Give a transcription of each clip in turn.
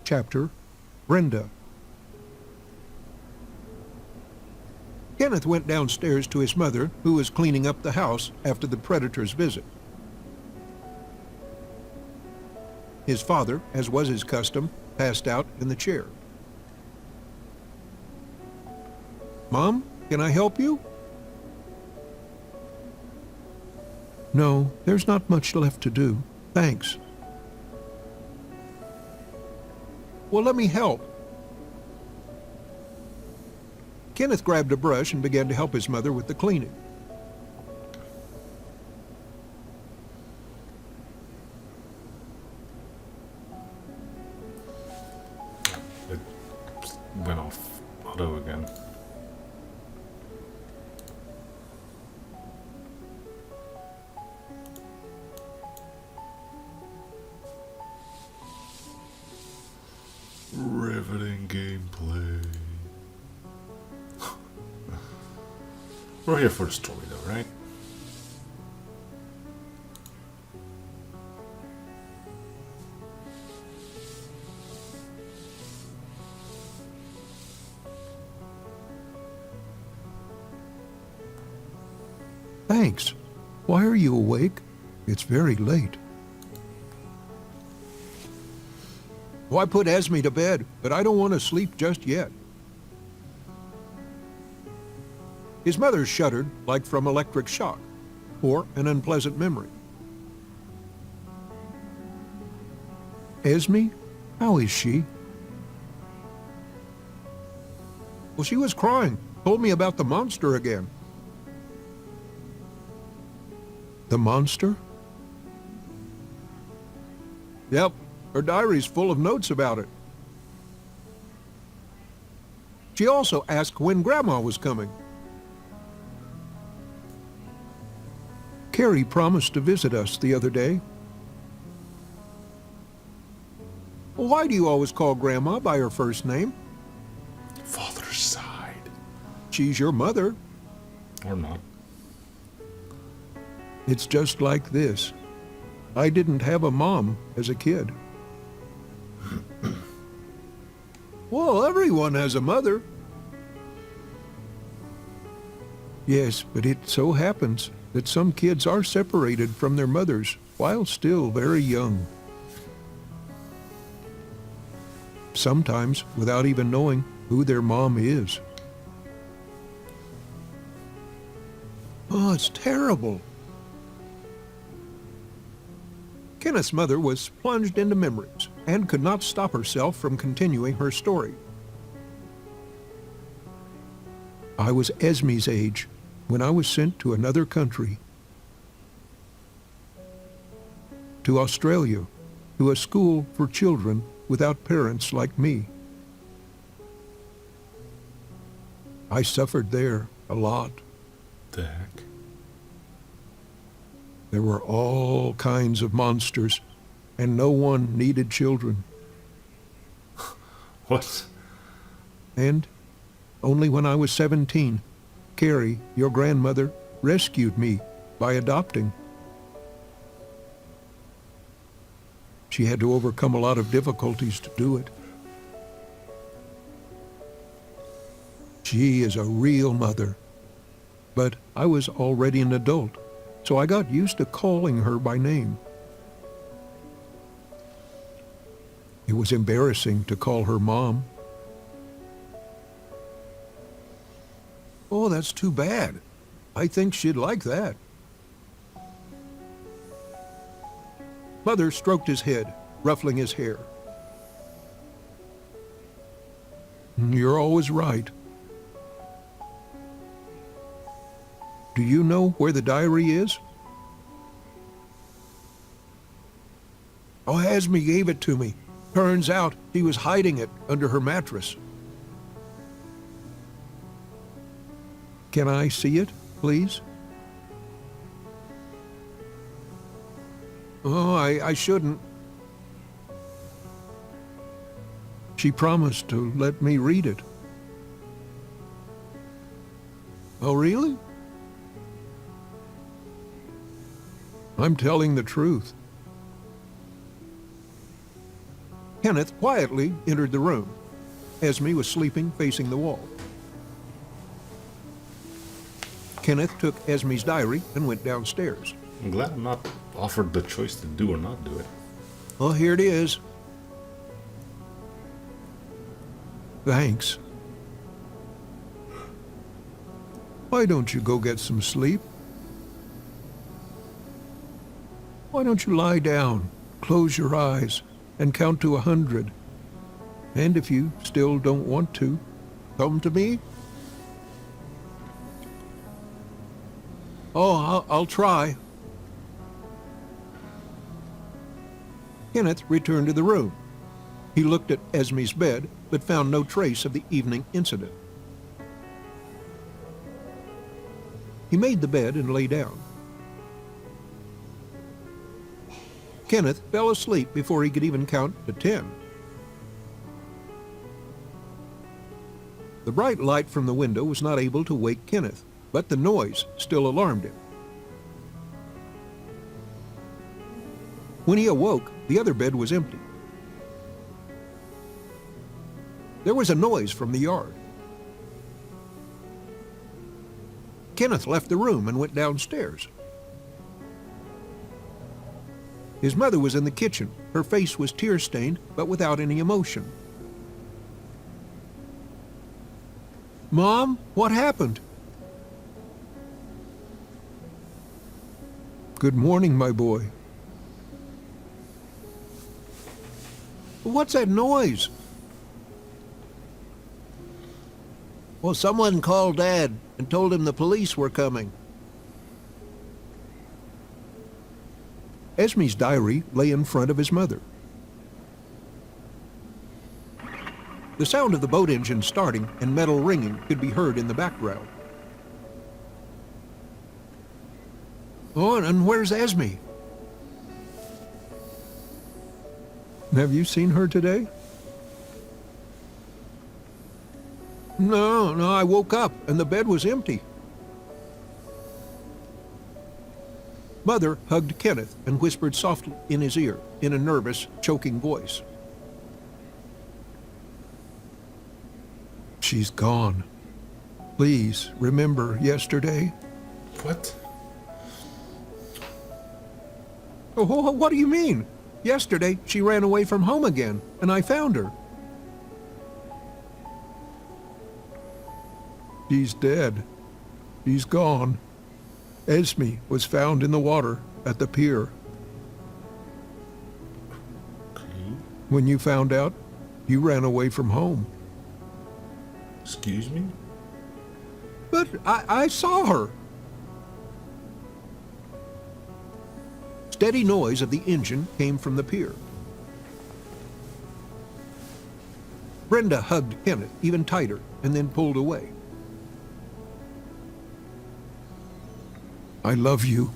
Chapter Brenda. Kenneth went downstairs to his mother, who was cleaning up the house after the predator's visit. His father, as was his custom, passed out in the chair. "Mom, can I help you?" "No, there's not much left to do. Thanks." "Well, let me help." Kenneth grabbed a brush and began to help his mother with the cleaning. It went off auto again. Riveting gameplay. We're here for the story though, right? "Thanks. Why are you awake? It's very late." "Well, I put Esme to bed, but I don't want to sleep just yet." His mother shuddered like from electric shock or an unpleasant memory. "Esme? How is she?" "Well, she was crying, told me about the monster again." "The monster?" "Yep, her diary's full of notes about it." She also asked when Grandma was coming. "Carrie promised to visit us the other day." "Well, why do you always call Grandma by her first name?" Father's side. "She's your mother." Or not. "It's just like this. I didn't have a mom as a kid." "Well, everyone has a mother." "Yes, but it so happens that some kids are separated from their mothers while still very young. Sometimes without even knowing who their mom is." "Oh, it's terrible." Kenneth's mother was plunged into memories and could not stop herself from continuing her story. "I was Esme's age when I was sent to another country. To Australia, to a school for children without parents like me. I suffered there a lot. The heck? There were all kinds of monsters, and no one needed children. What? And only when I was 17, Carrie, your grandmother, rescued me by adopting. She had to overcome a lot of difficulties to do it. She is a real mother. But I was already an adult, so I got used to calling her by name. It was embarrassing to call her Mom. "Oh, that's too bad. I think she'd like that." Mother stroked his head, ruffling his hair. "You're always right. Do you know where the diary is?" "Oh, Esme gave it to me. Turns out he was hiding it under her mattress." "Can I see it, please?" "Oh, I shouldn't." She promised to let me read it. "Oh, really?" "I'm telling the truth." Kenneth quietly entered the room. Esme was sleeping facing the wall. Kenneth took Esme's diary and went downstairs. I'm glad I'm not offered the choice to do or not do it. Well, here it is. Thanks. Why don't you go get some sleep? Why don't you lie down, close your eyes, and count to 100? And if you still don't want to, come to me. Oh, I'll try. Kenneth returned to the room. He looked at Esme's bed, but found no trace of the evening incident. He made the bed and lay down. Kenneth fell asleep before he could even count to 10. The bright light from the window was not able to wake Kenneth, but the noise still alarmed him. When he awoke, the other bed was empty. There was a noise from the yard. Kenneth left the room and went downstairs. His mother was in the kitchen. Her face was tear-stained, but without any emotion. Mom, what happened? Good morning, my boy. What's that noise? Well, someone called Dad and told him the police were coming. Esme's diary lay in front of his mother. The sound of the boat engine starting and metal ringing could be heard in the background. Oh, and where's Esme? Have you seen her today? No, I woke up and the bed was empty. Mother hugged Kenneth and whispered softly in his ear in a nervous, choking voice. She's gone. Please remember yesterday. What? Oh, what do you mean? Yesterday she ran away from home again, and I found her. She's dead. She's gone. Esme was found in the water at the pier. Okay. When you found out, you ran away from home. Excuse me? But I saw her. Steady noise of the engine came from the pier. Brenda hugged Kenneth even tighter and then pulled away. I love you.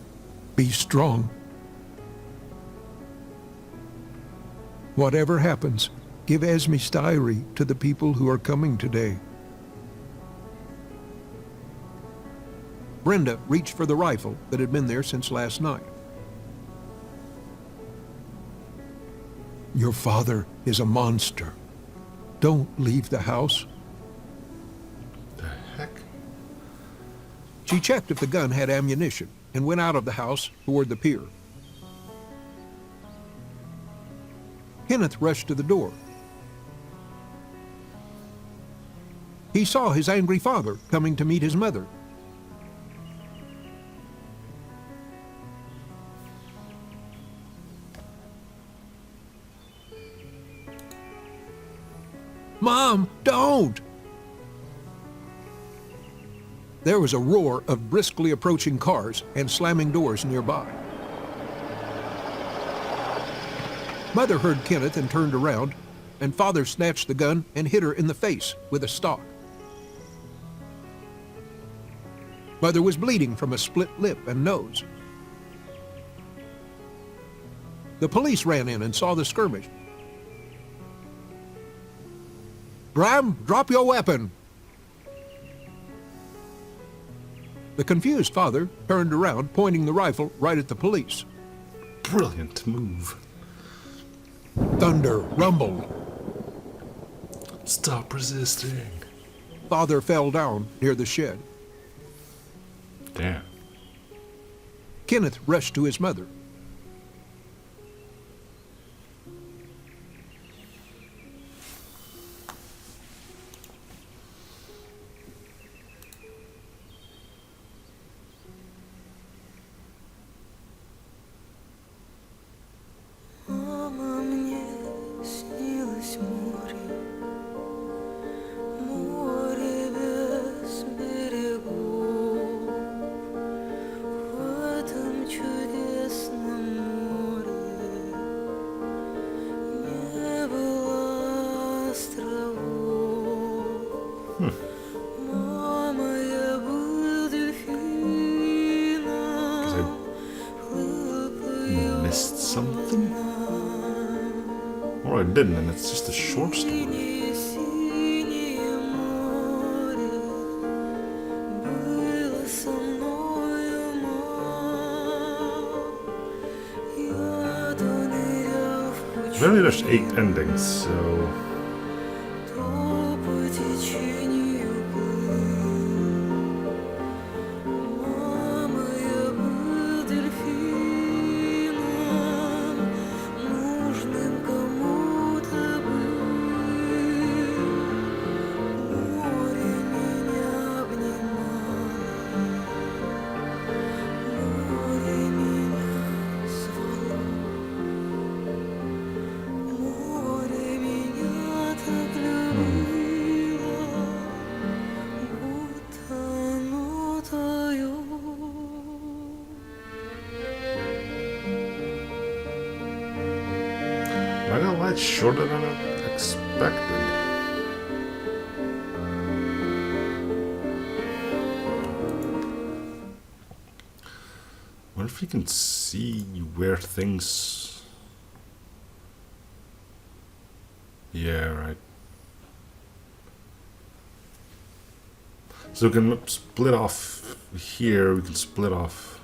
Be strong. Whatever happens, give Esme's diary to the people who are coming today. Brenda reached for the rifle that had been there since last night. Your father is a monster. Don't leave the house. The heck? She checked if the gun had ammunition and went out of the house toward the pier. Kenneth rushed to the door. He saw his angry father coming to meet his mother. Mom, don't! There was a roar of briskly approaching cars and slamming doors nearby. Mother heard Kenneth and turned around, and Father snatched the gun and hit her in the face with a stock. Mother was bleeding from a split lip and nose. The police ran in and saw the skirmish. Graham, drop your weapon! The confused father turned around, pointing the rifle right at the police. Brilliant move. Thunder rumbled. Stop resisting. Father fell down near the shed. Damn. Kenneth rushed to his mother. Мама, мне снилось море без берегов. В этом чудесном море не было островов. Мама, я был дельфином, плыл по Missed something? Or I didn't, and it's just a short story. Синее море было со мною, мам. Я то нырял в Apparently there's 8 endings, so то по течению плыл. Мама, я был дельфином, нужным кому-то был. Море меня обнимало, море меня звало. Море меня так любило, будто оно тает. I got a lot shorter than I expected. What if you can see where things... Yeah, right. So we can split off here, we can split off...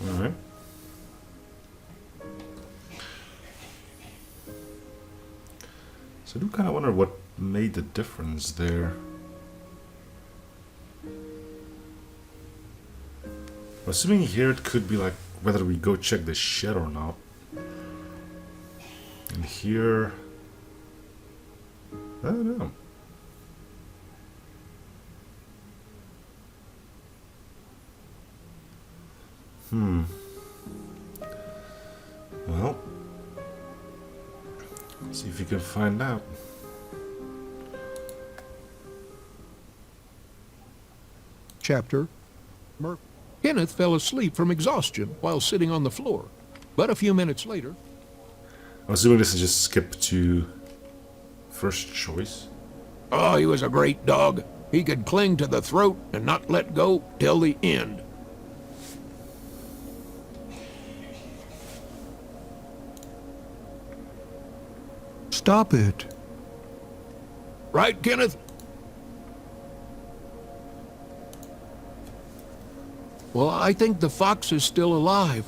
Alright. So I do kind of wonder what made the difference there. I'm assuming here it could be like whether we go check the shed or not. And here... I don't know. Well, see if you can find out. Chapter. Kenneth fell asleep from exhaustion while sitting on the floor. But a few minutes later... I'm assuming this is just skip to first choice. Oh, he was a great dog. He could cling to the throat and not let go till the end. Stop it. Right, Kenneth? Well, I think the fox is still alive.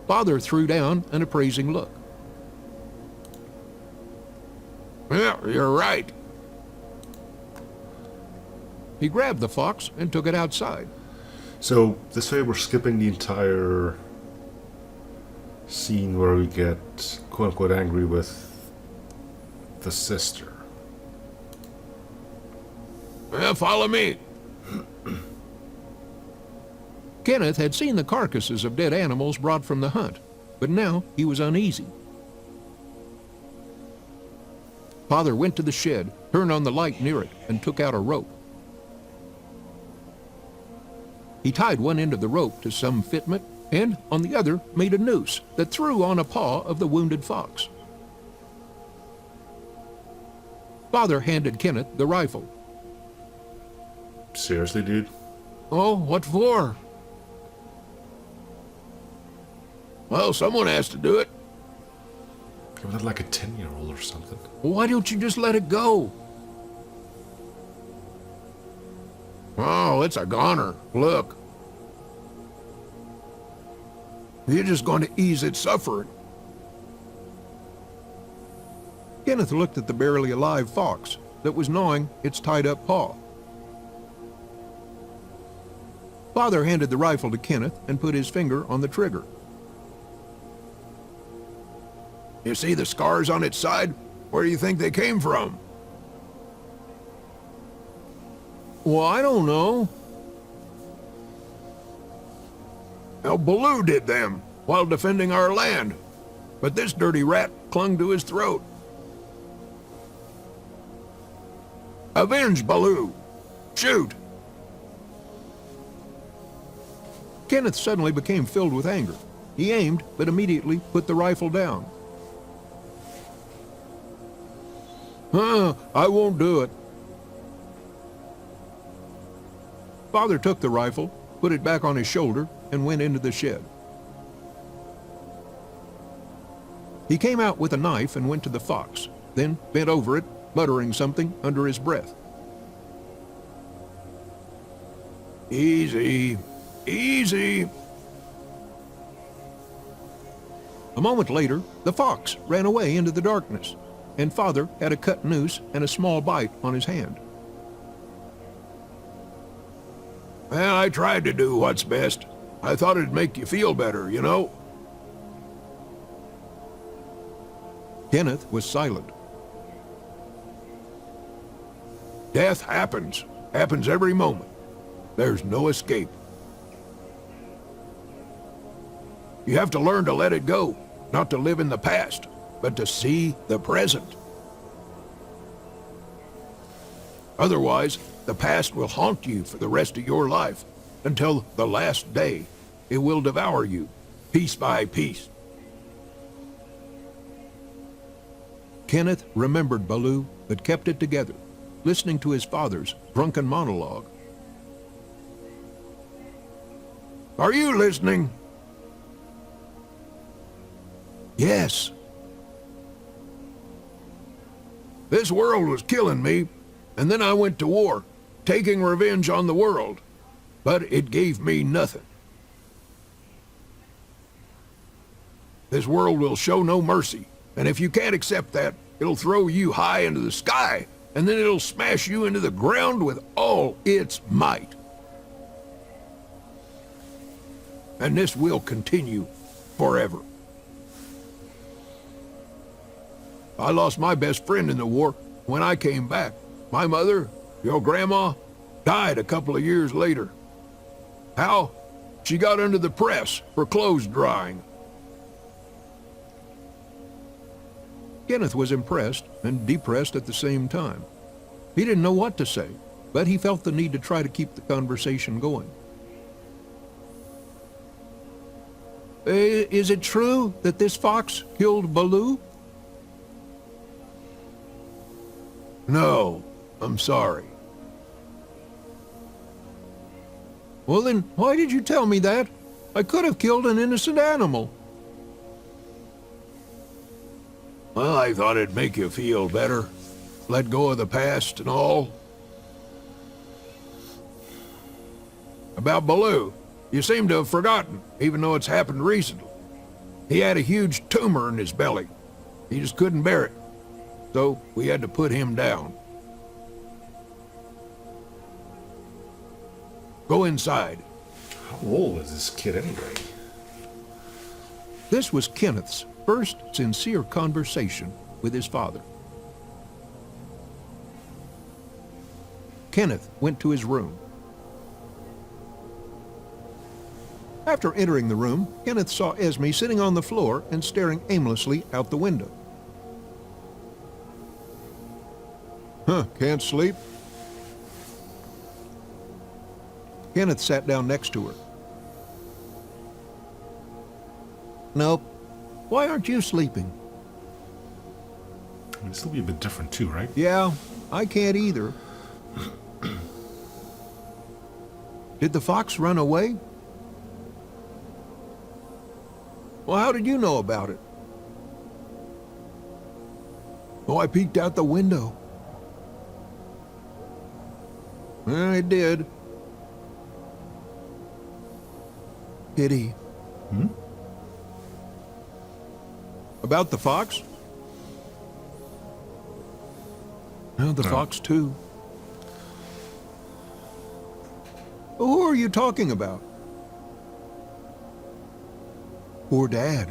Father threw down an appraising look. Yeah, you're right. He grabbed the fox and took it outside. So this way we're skipping the entire scene where we get quote-unquote angry with the sister. Well, follow me. Kenneth had seen the carcasses of dead animals brought from the hunt, but now he was uneasy. Father went to the shed, turned on the light near it, and took out a rope. He tied one end of the rope to some fitment, and on the other made a noose that threw on a paw of the wounded fox. Father handed Kenneth the rifle. Seriously, dude? Oh, what for? Well, someone has to do it. I'm not like a 10-year-old or something. Why don't you just let it go? Oh, it's a goner. Look. You're just going to ease its suffering. Kenneth looked at the barely alive fox that was gnawing its tied-up paw. Father handed the rifle to Kenneth and put his finger on the trigger. You see the scars on its side? Where do you think they came from? Well, I don't know. Well, Baloo did them while defending our land, but this dirty rat clung to his throat. Avenge Baloo! Shoot! Kenneth suddenly became filled with anger. He aimed, but immediately put the rifle down. I won't do it. Father took the rifle, put it back on his shoulder, and went into the shed. He came out with a knife and went to the fox, then bent over it, muttering something under his breath. Easy, easy. A moment later, the fox ran away into the darkness, and Father had a cut noose and a small bite on his hand. Well, I tried to do what's best. I thought it'd make you feel better, you know. Kenneth was silent. Death happens every moment. There's no escape. You have to learn to let it go, not to live in the past, but to see the present. Otherwise, the past will haunt you for the rest of your life, until the last day. It will devour you, piece by piece. Kenneth remembered Baloo, but kept it together, listening to his father's drunken monologue. Are you listening? Yes. This world was killing me, and then I went to war, taking revenge on the world, but it gave me nothing. This world will show no mercy, and if you can't accept that, it'll throw you high into the sky, and then it'll smash you into the ground with all its might. And this will continue forever. I lost my best friend in the war. When I came back, my mother, your grandma, died a couple of years later. How? She got under the press for clothes drying. Kenneth was impressed and depressed at the same time. He didn't know what to say, but he felt the need to try to keep the conversation going. Is it true that this fox killed Baloo? No, I'm sorry. Well then, why did you tell me that? I could have killed an innocent animal. Well, I thought it'd make you feel better. Let go of the past and all. About Baloo, you seem to have forgotten, even though it's happened recently. He had a huge tumor in his belly. He just couldn't bear it. So we had to put him down. Go inside. How old is this kid anyway? This was Kenneth's first sincere conversation with his father. Kenneth went to his room. After entering the room, Kenneth saw Esme sitting on the floor and staring aimlessly out the window. Can't sleep? Kenneth sat down next to her. Nope. Why aren't you sleeping? I mean, this will be a bit different too, right? Yeah, I can't either. Did the fox run away? Well, how did you know about it? Oh, I peeked out the window. It did. Pity. Hmm? About the fox? Well, the fox too. Who are you talking about? Poor Dad.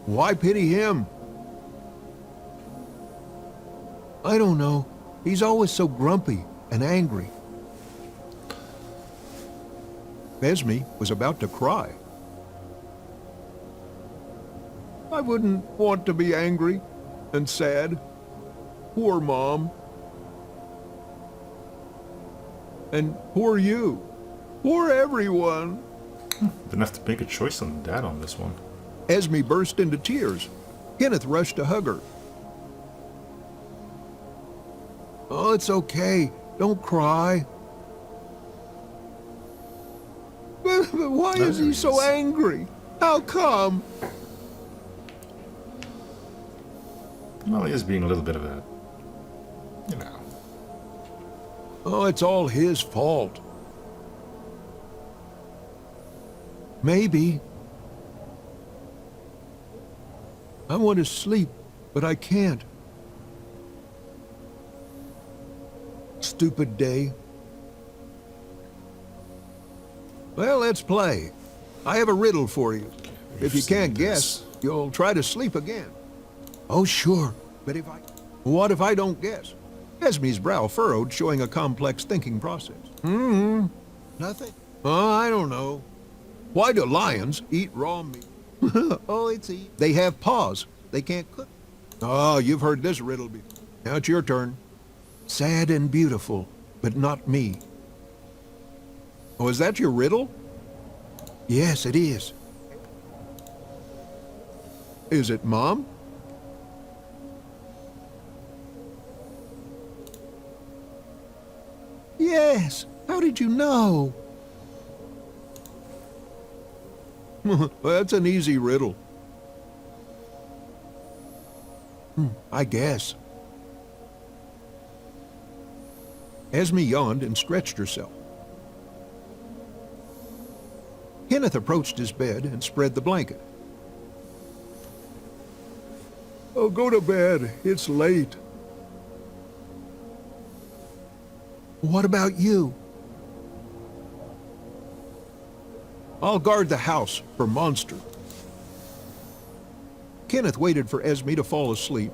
Why pity him? I don't know. He's always so grumpy and angry. Esme was about to cry. I wouldn't want to be angry and sad. Poor Mom. And poor you. Poor everyone. Didn't have to make a choice on Dad on this one. Esme burst into tears. Kenneth rushed to hug her. Oh, it's okay. Don't cry. But why is he so angry? How come? Well, he is being a little bit of a, you know. Oh, it's all his fault. Maybe. I want to sleep, but I can't. Stupid day. Well, let's play. I have a riddle for you. If you can't guess, you'll try to sleep again. Oh, sure. But what if I don't guess? Esme's brow furrowed, showing a complex thinking process. Nothing. Oh, I don't know. Why do lions eat raw meat? Oh, it's easy. They have paws. They can't cook. Oh, you've heard this riddle before. Now it's your turn. Sad and beautiful, but not me. Oh, is that your riddle? Yes, it is. Is it Mom? Yes. How did you know? That's an easy riddle. I guess. Esme yawned and stretched herself. Kenneth approached his bed and spread the blanket. Oh, go to bed. It's late. What about you? I'll guard the house for monsters. Kenneth waited for Esme to fall asleep